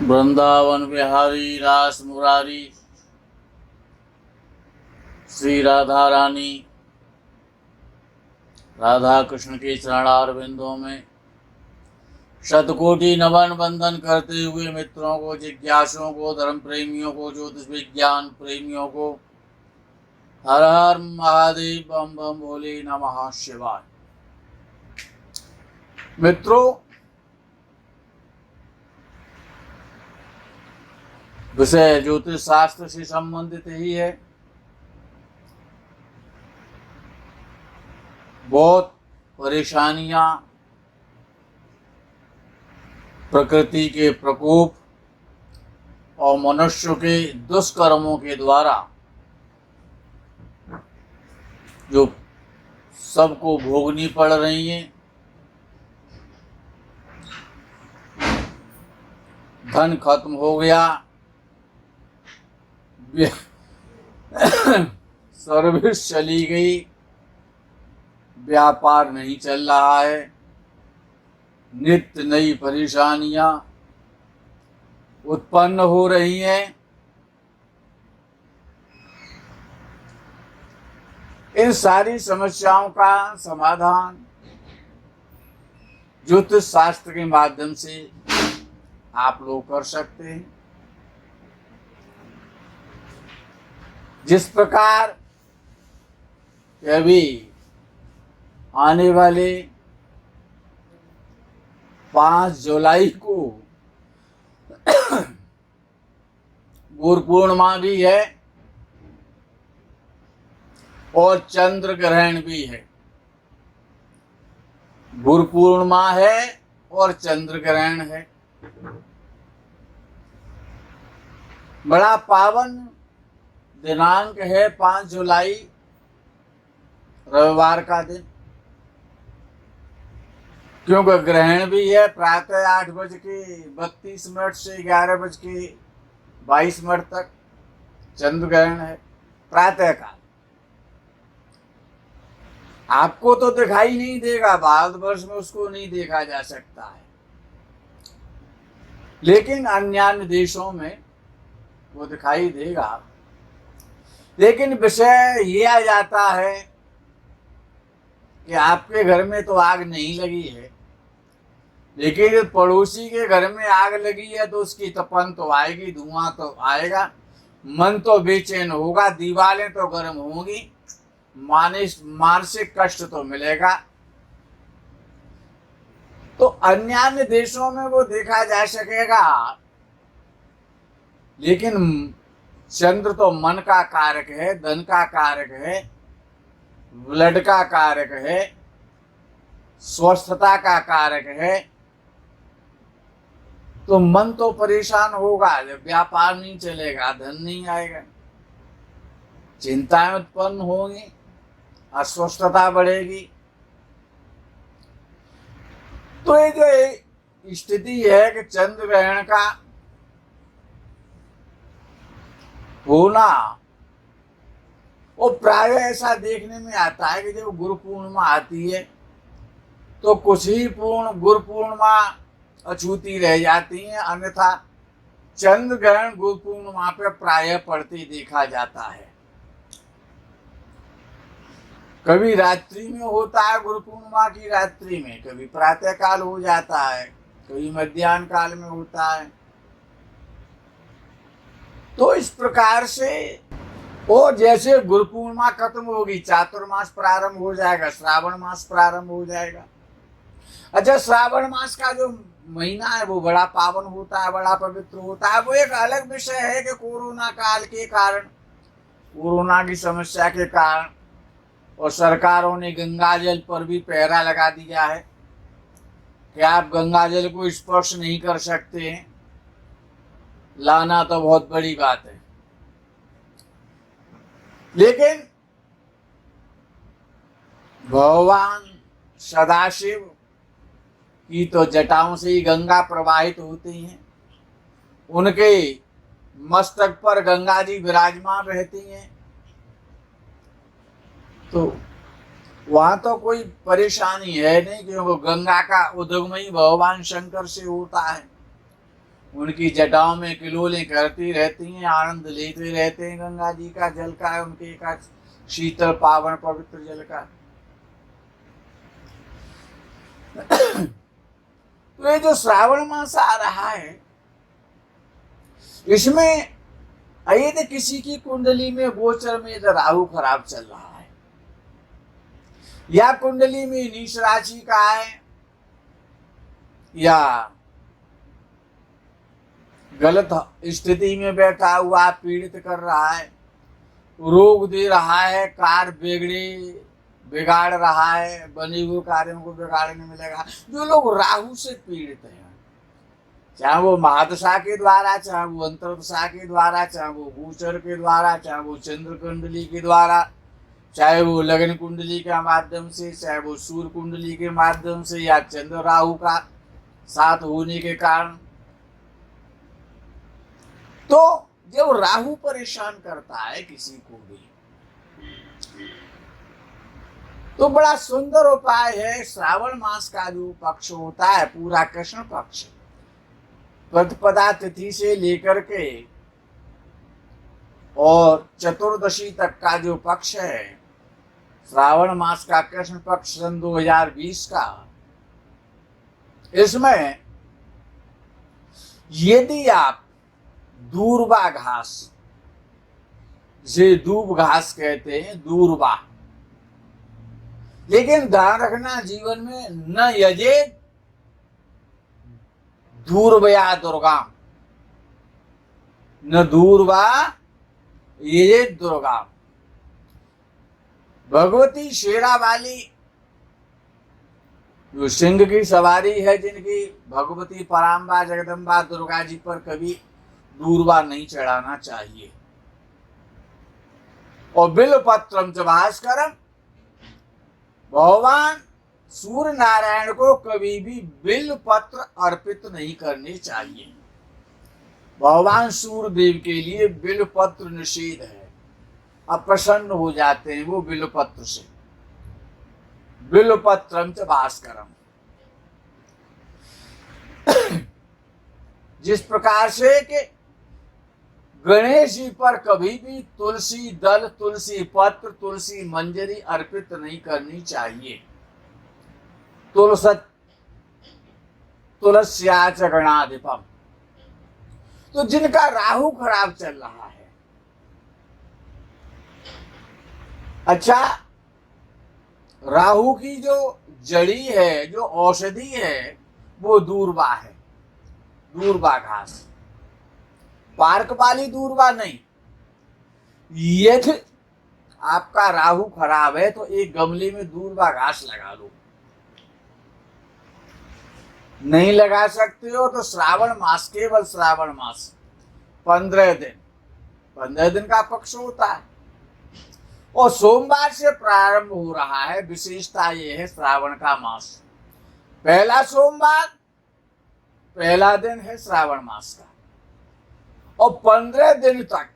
वृंदावन बिहारी रास मुरारी श्री राधा रानी राधा कृष्ण के चरणार बिंदुओं में शतकोटि नमन बंदन करते हुए मित्रों को, जिज्ञासुओं को, धर्म प्रेमियों को, ज्योतिष विज्ञान प्रेमियों को हर हर महादेव, बम बम भोले, नमः शिवाय। मित्रों, विषय ज्योतिष शास्त्र से संबंधित ही है। बहुत परेशानियां, प्रकृति के प्रकोप और मनुष्य के दुष्कर्मों के द्वारा जो सबको भोगनी पड़ रही हैं। धन खत्म हो गया, सर्विस चली गई, व्यापार नहीं चल रहा है, नित्य नई परेशानियां उत्पन्न हो रही हैं। इन सारी समस्याओं का समाधान ज्योतिष शास्त्र के माध्यम से आप लोग कर सकते हैं। जिस प्रकार अभी आने वाले 5 जुलाई को गुरु पूर्णिमा भी है और चंद्र ग्रहण भी है। गुरु पूर्णिमा है और चंद्र ग्रहण है। बड़ा पावन दिनांक है 5 जुलाई, रविवार का दिन। क्योंकि ग्रहण भी है प्रातः 8:32 से 11:22 तक चंद्र ग्रहण है प्रातः काल। आपको तो दिखाई नहीं देगा, भारतवर्ष में उसको नहीं देखा जा सकता है, लेकिन अन्य देशों में वो दिखाई देगा। लेकिन विषय ये आ जाता है कि आपके घर में तो आग नहीं लगी है, लेकिन पड़ोसी के घर में आग लगी है तो उसकी तपन तो आएगी, धुआं तो आएगा, मन तो बेचैन होगा, दीवारें तो गर्म होंगी, मानसिक कष्ट तो मिलेगा। तो अन्य देशों में वो देखा जा सकेगा, लेकिन चंद्र तो मन का कारक है, धन का कारक है, ब्लड का कारक है, स्वस्थता का कारक है। तो मन तो परेशान होगा, जब व्यापार नहीं चलेगा, धन नहीं आएगा, चिंताएं उत्पन्न होंगी, अस्वस्थता बढ़ेगी। तो ये जो स्थिति है कि चंद्र ग्रहण का होना, वो प्राय ऐसा देखने में आता है कि जब गुरु पूर्णिमा आती है तो कुछ ही गुरु पूर्णिमा अछूती रह जाती हैं, अन्यथा चंद्र ग्रहण गुरु पूर्णिमा पे प्राय पड़ती देखा जाता है। कभी रात्रि में होता है, गुरु पूर्णिमा की रात्रि में, कभी प्रातः काल हो जाता है, कभी मध्याह्न काल में होता है। तो इस प्रकार से वो जैसे गुरु पूर्णिमा खत्म होगी, चातुर्मास प्रारंभ हो जाएगा, श्रावण मास प्रारंभ हो जाएगा। अच्छा, श्रावण मास का जो महीना है वो बड़ा पावन होता है, बड़ा पवित्र होता है। वो एक अलग विषय है कि कोरोना काल के कारण, कोरोना की समस्या के कारण और सरकारों ने गंगा जल पर भी पहरा लगा दिया है कि आप गंगा जल को स्पर्श नहीं कर सकते हैं। लाना तो बहुत बड़ी बात है, लेकिन भगवान सदाशिव की तो जटाओं से ही गंगा प्रवाहित होती हैं, उनके मस्तक पर गंगा जी विराजमान रहती हैं। तो वहां तो कोई परेशानी है नहीं, क्योंकि गंगा का उद्गम ही भगवान शंकर से होता है। उनकी जटाओं में किलोलें करती रहती हैं, आनंद लेते रहते हैं गंगा जी का जल का, उनके का शीतल पावन पवित्र जल का। तो ये जो श्रावण मास आ रहा है, इसमें यदि किसी की कुंडली में गोचर में राहु खराब चल रहा है, या कुंडली में नीच राशि का है, या गलत स्थिति में बैठा हुआ पीड़ित कर रहा है, रोग दे रहा है, कार्य बिगाड़ रहा है, बने हुए कार्यों को बिगाड़ने में लगा, जो लोग राहु से पीड़ित हैं, चाहे वो महादशा के द्वारा, चाहे वो अंतरदशा के द्वारा, चाहे वो गोचर के द्वारा, चाहे वो चंद्र कुंडली के द्वारा, चाहे वो लग्न कुंडली के माध्यम से, चाहे वो सूर्य कुंडली के माध्यम से, या चंद्र राहु का साथ होने के कारण, तो जब राहु परेशान करता है किसी को भी, तो बड़ा सुंदर उपाय है। श्रावण मास का जो पक्ष होता है, पूरा कृष्ण पक्ष, प्रतिपदा तिथि से लेकर के और चतुर्दशी तक का जो पक्ष है, श्रावण मास का कृष्ण पक्ष सन 2020 का, इसमें यदि आप दूर्वा घास, जिसे दूब घास कहते हैं, दूर्वा, लेकिन ध्यान रखना जीवन में न यजे दूर्वया दुर्गा, न दूर्वा ये दुर्गा। भगवती शेरा वाली जो सिंह की सवारी है, जिनकी भगवती पराम्बा जगदम्बा दुर्गा जी पर कभी दूर्वा नहीं चढ़ाना चाहिए। और बिल्वपत्रम च भास्करम, भगवान सूर्य नारायण को कभी भी बिल्व पत्र अर्पित नहीं करने चाहिए। भगवान सूर्य देव के लिए बिल्व पत्र निषेध है, अप्रसन्न हो जाते हैं वो बिल्व पत्र से। बिल्व पत्रम च भास्करम, जिस प्रकार से कि गणेश जी पर कभी भी तुलसी दल, तुलसी पत्र, तुलसी मंजरी अर्पित नहीं करनी चाहिए। तुलस्या च गणाधिपम। तो जिनका राहु खराब चल रहा है, अच्छा, राहु की जो जड़ी है, जो औषधि है, वो दूर्वा है, दूर्वा घास, पार्क वाली दूर्वा नहीं। यदि आपका राहु खराब है तो एक गमले में दूर्वा घास लगा लो। नहीं लगा सकते हो तो श्रावण मास, केवल श्रावण मास 15 दिन का पक्ष होता है, और सोमवार से प्रारंभ हो रहा है। विशेषता ये है श्रावण का मास, पहला सोमवार पहला दिन है श्रावण मास का, और 15 दिन तक,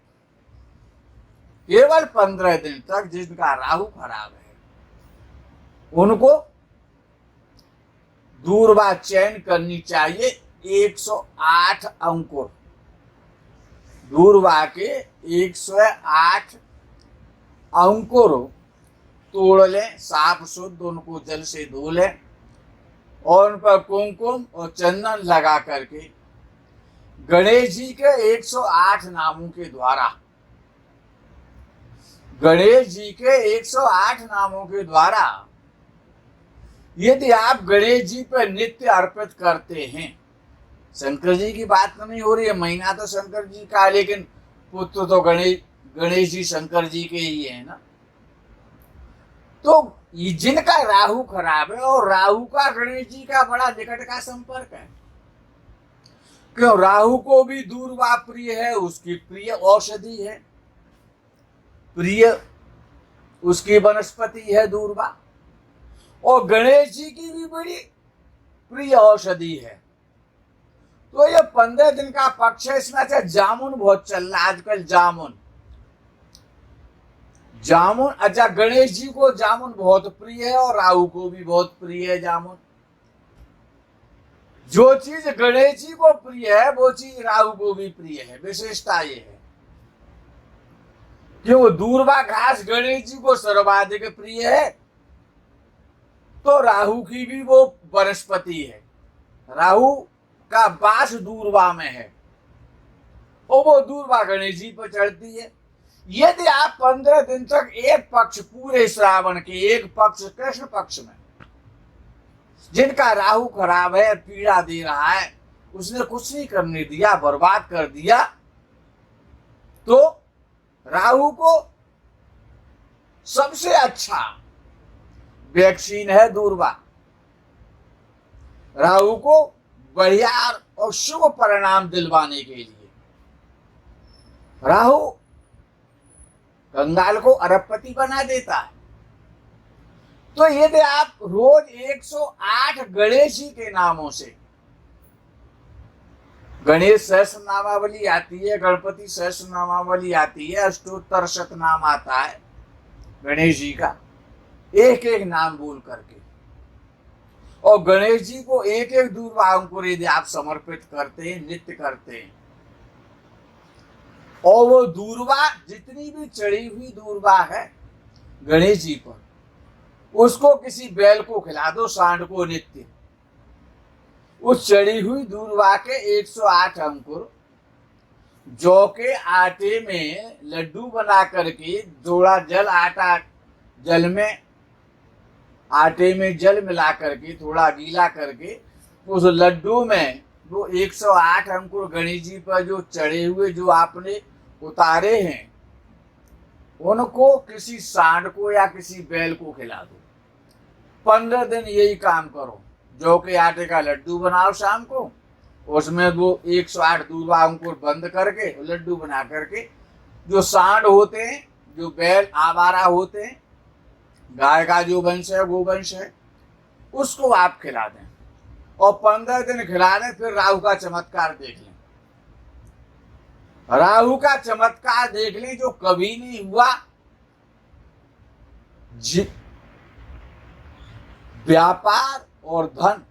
केवल 15 दिन तक जिनका राहु खराब है, उनको दूर्वा चयन करनी चाहिए। 108 अंकुर दूर्वा के 108 अंकुर तोड़ लें, साफ शुद्ध, उनको जल से धो लें, और उन पर कुमकुम और चंदन लगा करके गणेश जी के 108 नामों के द्वारा, गणेश जी के 108 नामों के द्वारा यदि आप गणेश जी पर नित्य अर्पित करते हैं, शंकर जी की बात नहीं हो रही है, महीना तो शंकर जी का, लेकिन पुत्र तो गणेश जी शंकर जी के ही है ना। तो जिनका राहु खराब है, और राहु का गणेश जी का बड़ा निकट का संपर्क है, क्यों? राहु को भी दूर्वा प्रिय है, उसकी प्रिय औषधि है, प्रिय उसकी वनस्पति है दूर्वा, और गणेश जी की भी बड़ी प्रिय औषधि है। तो ये 15 दिन का पक्ष है, इसमें अच्छा जामुन बहुत चल रहा है आजकल, जामुन, अच्छा, गणेश जी को जामुन बहुत प्रिय है, और राहु को भी बहुत प्रिय है जामुन। जो चीज गणेश जी को प्रिय है वो चीज राहु को भी प्रिय है। विशेषता ये है कि वो दूर्वा घास गणेश जी को सर्वाधिक प्रिय है, तो राहु की भी वो वनस्पति है। राहु का वास दूर्वा में है और वो दूर्वा गणेश जी पर चढ़ती है। यदि आप 15 दिन तक एक पक्ष पूरे श्रावण के एक पक्ष कृष्ण पक्ष में जिनका राहु खराब है, पीड़ा दे रहा है, उसने कुछ नहीं करने दिया, बर्बाद कर दिया, तो राहु को सबसे अच्छा वैक्सीन है दूर्वा। राहु को बढ़िया और शुभ परिणाम दिलवाने के लिए राहु कंगाल को अरबपति बना देता है। तो यदि आप रोज 108 गणेश जी के नामों से, गणेश सहस्त्र नामावली आती है, गणपति सहस्त्र नामावली आती है, अष्टोत्तर शतनाम आता है गणेश जी का, एक एक नाम बोल करके, और गणेश जी को एक एक दूर्वा अंकुर यदि आप समर्पित करते हैं, नित्य करते हैं, और वो दूर्वा जितनी भी चढ़ी हुई दूर्वा है गणेश जी पर, उसको किसी बैल को खिला दो, सांड को नित्य, उस चढ़ी हुई दूर्वा के 108 अंकुर जौ के आटे में लड्डू बना करके, थोड़ा जल आटा जल में, आटे में जल मिला करके थोड़ा गीला करके उस लड्डू में वो 108 अंकुर गणेश जी पर जो चढ़े हुए जो आपने उतारे हैं, उनको किसी सांड को या किसी बैल को खिला दो। 15 दिन यही काम करो। जौ के आटे का लड्डू बनाओ शाम को, उसमें वो 108 दूर्वा अंकुर बंद करके लड्डू बना करके, जो सांड होते हैं, जो बैल आवारा होते हैं, गाय का जो वंश है गोवंश है, उसको आप खिला दें और 15 दिन खिला दें। फिर राहु का चमत्कार देख लें। राहु का चमत्कार देख लें जो कभी नहीं हुआ। व्यापार और धन,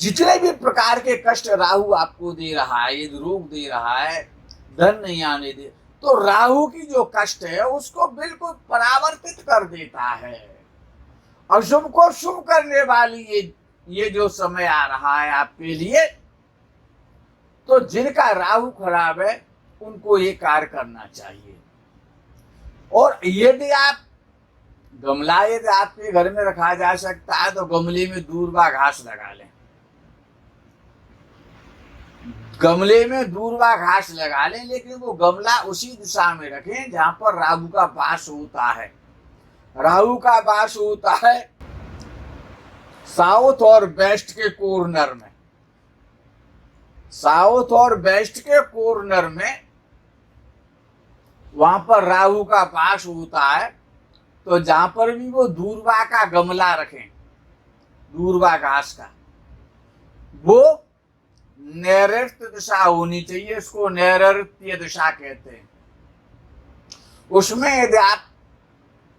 जितने भी प्रकार के कष्ट राहु आपको दे रहा है, यदि रोग दे रहा है, धन नहीं आने दे, तो राहु की जो कष्ट है उसको बिल्कुल परावर्तित कर देता है। अशुभ को शुभ करने वाली ये जो समय आ रहा है आपके लिए, तो जिनका राहु खराब है उनको ये कार्य करना चाहिए। और यदि आप गमला यदि आपके घर में रखा जा सकता है तो गमले में दूर्वा घास लगा लें। गमले में दूर्वा घास लगा लें, लेकिन वो गमला उसी दिशा में रखें जहां पर राहु का वास होता है। राहु का वास होता है साउथ और वेस्ट के कॉर्नर में। साउथ और वेस्ट के कॉर्नर में वहां पर राहु का वास होता है। तो जहां पर भी वो दूर्वा का गमला रखें, दूर्वा घास का, वो नैऋत्य दिशा होनी चाहिए। इसको नैऋत्य दिशा कहते हैं। उसमें यदि आप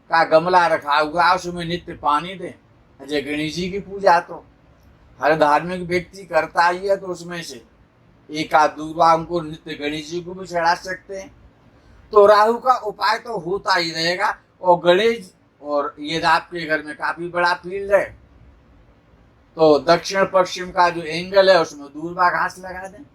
का गमला रखा हुआ, उसमें नित्य पानी दें। अजय गणेश जी की पूजा तो हर धार्मिक व्यक्ति करता ही है, तो उसमें से एक आध दूर्वा अंकुर नित्य गणेश जी को भी चढ़ा सकते हैं। तो राहु का उपाय तो होता ही रहेगा। और गणेश, और यदि आपके घर में काफी बड़ा फील्ड है तो दक्षिण पश्चिम का जो एंगल है उसमें दूर्वा घास लगा दें।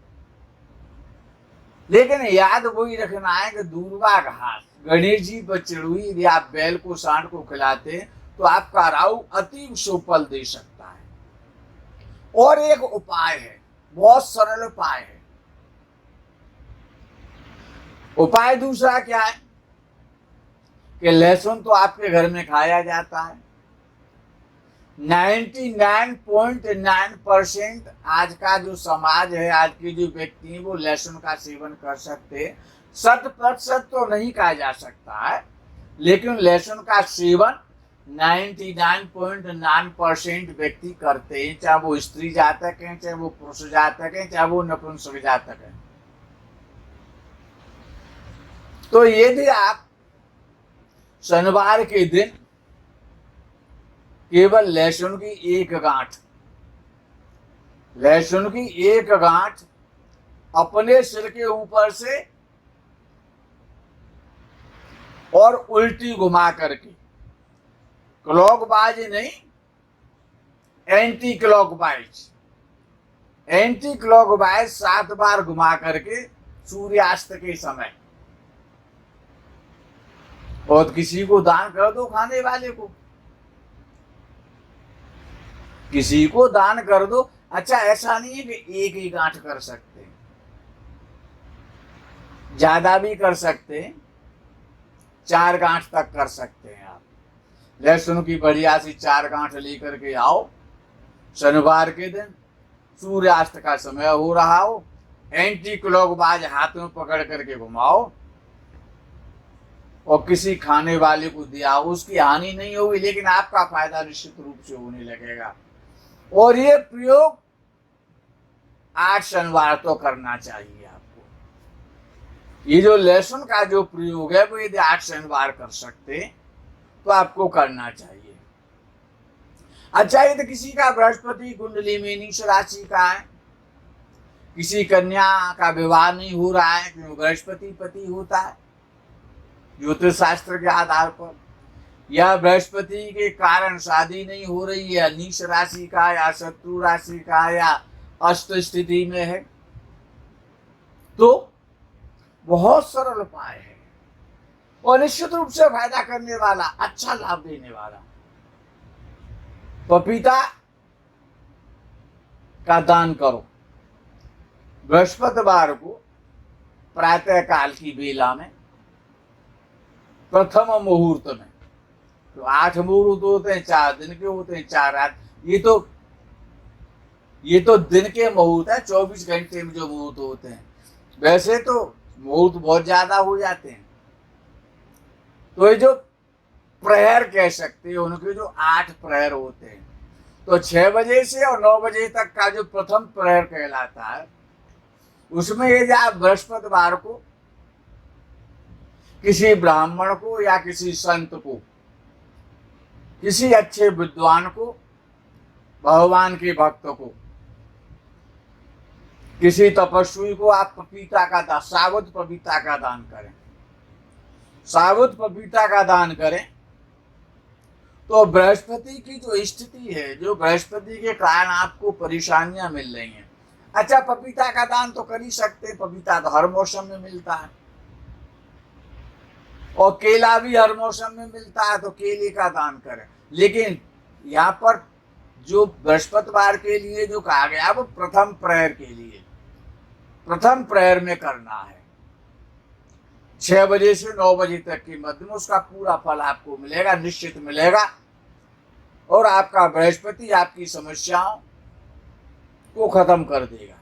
लेकिन याद वही रखना है कि दूर्वा घास गणेश जी पर चढ़ी यदि आप बैल को सांड को खिलाते हैं तो आपका राहु अति शुभ फल दे सकता है। और एक उपाय है, बहुत सरल उपाय है। उपाय दूसरा क्या है कि लहसुन तो आपके घर में खाया जाता है। 99.9% आज का जो समाज है, आज के जो व्यक्ति हैं, वो लहसुन का सेवन कर सकते हैं। 100% तो नहीं कहा जा सकता है, लेकिन लहसुन का सेवन 99.9% व्यक्ति करते हैं, चाहे वो स्त्री जातक हैं, चाहे वो पुरुष जातक हैं, चाहे वो नपुंसक जातक हैं। तो यदि आप शनिवार के दिन केवल लहसुन की एक गांठ लहसुन की एक गांठ अपने सिर के ऊपर से और उल्टी घुमा करके, क्लॉकवाइज नहीं, एंटी क्लॉकवाइज, एंटी क्लॉकवाइज 7 बार घुमा करके सूर्यास्त के समय। और किसी को दान कर दो, खाने वाले को, किसी को दान कर दो। अच्छा, ऐसा नहीं है कि एक ही गांठ कर सकते हैं, ज्यादा भी कर सकते हैं, 4 गांठ तक कर सकते हैं आप। लहसुन की बढ़िया सी 4 गांठ लेकर के आओ, शनिवार के दिन सूर्यास्त का समय हो रहा हो, एंटी क्लॉकवाइज हाथ में पकड़ करके घुमाओ और किसी खाने वाले को दिया। उसकी हानि नहीं होगी, लेकिन आपका फायदा निश्चित रूप से होने लगेगा। और ये प्रयोग 8 शनिवार तो करना चाहिए आपको। ये जो लहसुन का जो प्रयोग है वो यदि 8 शनिवार कर सकते तो आपको करना चाहिए। अच्छा, यदि किसी का बृहस्पति कुंडली में नीच राशि का है, किसी कन्या का विवाह नहीं हो रहा है क्योंकि बृहस्पति पति होता है ज्योतिष शास्त्र के आधार पर, या बृहस्पति के कारण शादी नहीं हो रही है, नीच राशि का या शत्रु राशि का या अष्ट स्थिति में है, तो बहुत सरल उपाय है और निश्चित रूप से फायदा करने वाला, अच्छा लाभ देने वाला। पपीता का दान करो बृहस्पतिवार को प्रातः काल की बेला में, प्रथम मुहूर्त में। तो 8 मुहूर्त होते हैं, 4 दिन के होते हैं, 4 रात। ये तो दिन के मुहूर्त है, 24 घंटे में जो मुहूर्त होते हैं। वैसे तो मुहूर्त बहुत ज्यादा हो जाते हैं, तो ये जो प्रहर कह सकते हैं, उनके जो 8 प्रहर होते हैं, तो 6 बजे से और 9 बजे तक का जो प्रथम प्रहर कहलाता है, उसमें ये जो आप बृहस्पतिवार को किसी ब्राह्मण को या किसी संत को, किसी अच्छे विद्वान को, भगवान के भक्त को, किसी तपस्वी को आप पपीता का दान, साबुत पपीता का दान करें। साबुत पपीता का दान करें तो बृहस्पति की जो स्थिति है, जो बृहस्पति के कारण आपको परेशानियां मिल रही हैं। अच्छा, पपीता का दान तो कर ही सकते हैं, पपीता तो हर मौसम में मिलता है और केला भी हर मौसम में मिलता है, तो केले का दान करें। लेकिन यहाँ पर जो बृहस्पतिवार के लिए जो कहा गया वो प्रथम प्रहर के लिए, प्रथम प्रहर में करना है। 6 बजे से 9 बजे तक के मध्य में उसका पूरा फल आपको मिलेगा, निश्चित मिलेगा, और आपका बृहस्पति आपकी समस्याओं को खत्म कर देगा।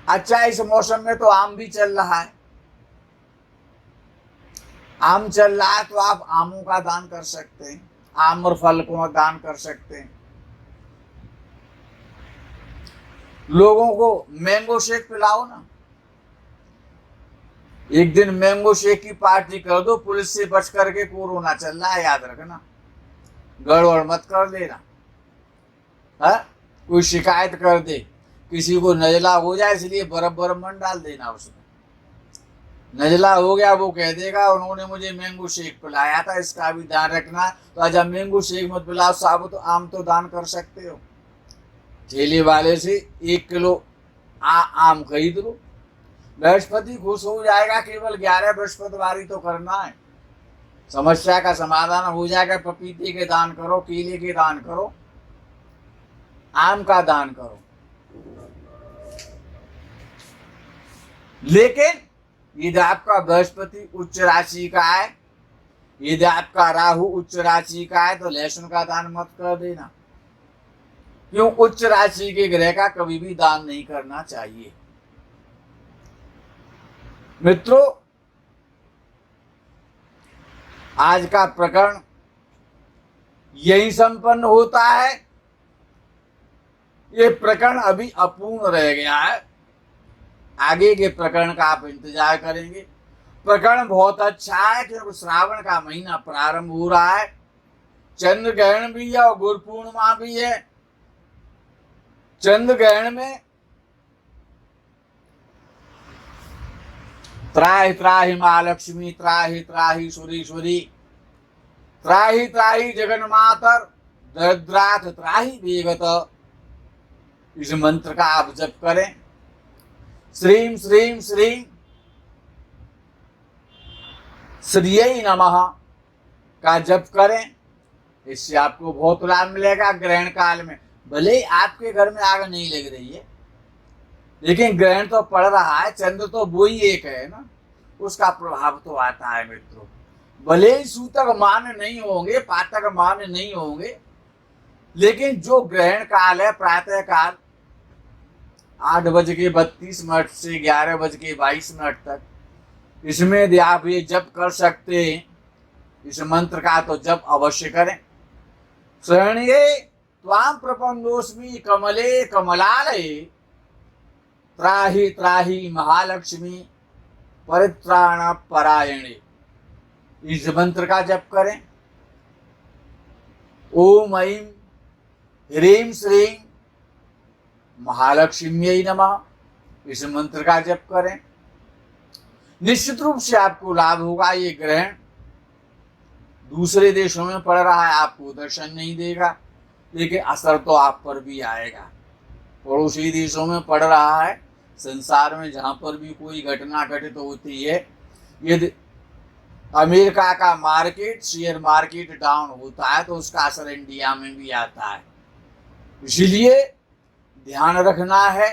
अच्छा, इस मौसम में तो आम भी चल रहा है, आम चल रहा है तो आप आमों का दान कर सकते हैं, आम और फल को दान कर सकते हैं। लोगों को मैंगो शेक पिलाओ ना, एक दिन मैंगो शेक की पार्टी कर दो। पुलिस से बच करके, कोरोना चल रहा है, याद रखना, गड़बड़ मत कर देना। है कोई शिकायत कर दे, किसी को नजला हो जाए, इसलिए बर्फ मन डाल देना उसमें। नजला हो गया, वो कह देगा उन्होंने मुझे मैंगो शेक पिलाया था, इसका भी ध्यान रखना। तो अच्छा, मैंगो शेक मत पिलाओ, साबुत आम तो दान कर सकते हो। ठेले वाले से 1 किलो आम खरीद लो, बृहस्पति खुश हो जाएगा। केवल 11 बृहस्पतिवार ही तो करना है, समस्या का समाधान हो जाएगा। पपीते के दान करो, केले के दान करो, आम का दान करो। लेकिन यदि आपका बृहस्पति उच्च राशि का है, यदि आपका राहु उच्च राशि का है, तो लहसुन का दान मत कर देना। क्यों? उच्च राशि के ग्रह का कभी भी दान नहीं करना चाहिए। मित्रों, आज का प्रकरण यही संपन्न होता है। ये प्रकरण अभी अपूर्ण रह गया है, आगे के प्रकरण का आप इंतजार करेंगे। प्रकरण बहुत अच्छा है क्योंकि श्रावण का महीना प्रारंभ हो रहा है चंद्र ग्रहण भी है और गुरु पूर्णिमा भी है। चंद्र ग्रहण में त्राहि त्राहि महालक्ष्मी, त्राहि त्राहि सुरेश्वरी, त्राहि त्राहि जगन्मातर, दरिद्राथ त्राहि देवत, इस मंत्र का आप जप करें। श्रीम श्रीम श्रीम श्रीयै नमः का जप करें। इससे आपको बहुत लाभ मिलेगा ग्रहण काल में। भले ही आपके घर में आग नहीं लग रही है, लेकिन ग्रहण तो पड़ रहा है, चंद्र तो वो ही एक है ना, उसका प्रभाव तो आता है मित्रों। भले ही सूतक मान नहीं होंगे, पातक मान नहीं होंगे, लेकिन जो ग्रहण काल है प्रातः काल 8:32 से 11:22 तक, इसमें यदि आप ये जप कर सकते हैं, इस मंत्र का तो जप अवश्य करें। शरण्ये त्वां प्रपन्नोऽस्मि कमले कमलालये, त्राहि त्राहि महालक्ष्मी परित्राण परायणे, इस मंत्र का जप करें। ओम ऐं ह्रीं श्रीं महालक्ष्म्यै नमः, इस मंत्र का जप करें। निश्चित रूप से आपको लाभ होगा। ये ग्रहण दूसरे देशों में पड़ रहा है, आपको दर्शन नहीं देगा, लेकिन असर तो आप पर भी आएगा। पड़ोसी देशों में पड़ रहा है। संसार में जहां पर भी कोई घटना घटित होती है, यदि अमेरिका का मार्केट, शेयर मार्केट डाउन होता है, तो उसका असर इंडिया में भी आता है। इसलिए ध्यान रखना है।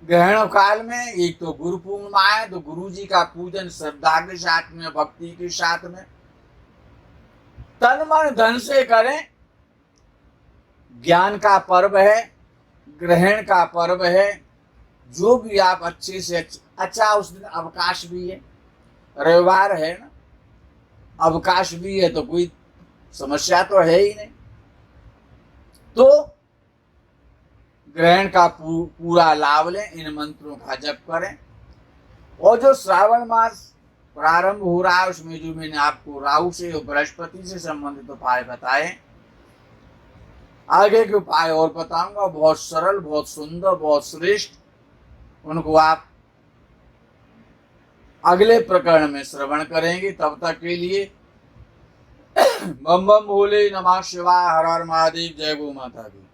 ग्रहण काल में एक तो गुरु पूर्णिमा है, तो गुरु जी का पूजन श्रद्धा के साथ में, भक्ति के साथ में, तन मन धन से करें। ज्ञान का पर्व है, ग्रहण का पर्व है। जो भी आप अच्छे से अच्छा, उस दिन अवकाश भी है, रविवार है ना, अवकाश भी है, तो कोई समस्या तो है ही नहीं। तो ग्रहण का पूरा लाभ लें, इन मंत्रों का जप करें। और जो श्रावण मास प्रारंभ हो रहा है, उसमें जो मैंने आपको राहु से और बृहस्पति से संबंधित उपाय बताए, आगे के उपाय और बताऊंगा। बहुत सरल, बहुत सुंदर, बहुत श्रेष्ठ, उनको आप अगले प्रकरण में श्रवण करेंगे। तब तक के लिए बम बम भोले, नमः शिवाय, हर हर महादेव, जय गौ माता दी।